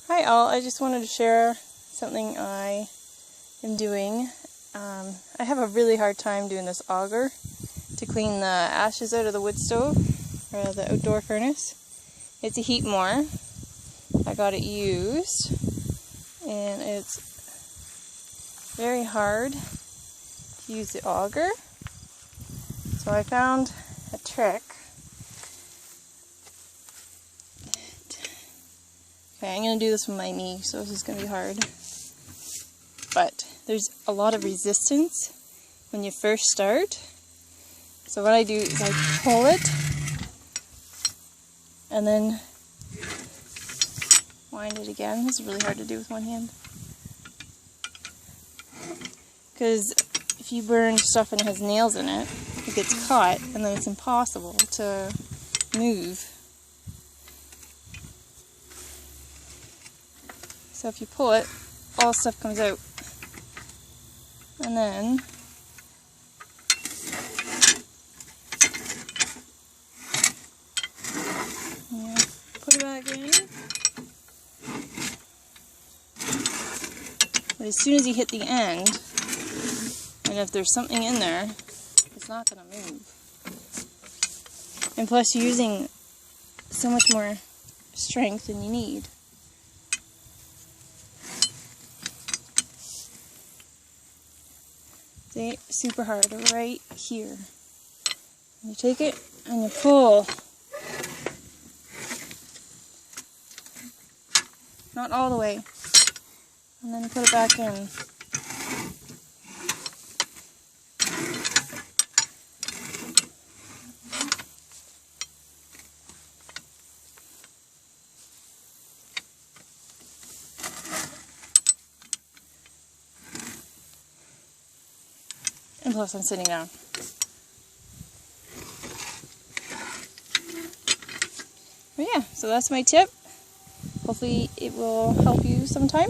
Hi all, I just wanted to share something I am doing. I have a really hard time doing this auger to clean the ashes out of the wood stove or the outdoor furnace. It's a heat more. I got it used and it's very hard to use the auger. So I found a trick. Okay, I'm going to do this with my knee, so this is going to be hard. But there's a lot of resistance when you first start. So what I do is I pull it and then wind it again. This is really hard to do with one hand. Because if you burn stuff and it has nails in it, it gets caught and then it's impossible to move. So if you pull it, all stuff comes out. And then you put it back in. But as soon as you hit the end, and if there's something in there, it's not going to move. And plus you're using so much more strength than you need. See, super hard right here. And you take it and you pull. Not all the way. And then you put it back in. And plus I'm sitting down. But yeah, so that's my tip. Hopefully it will help you sometime.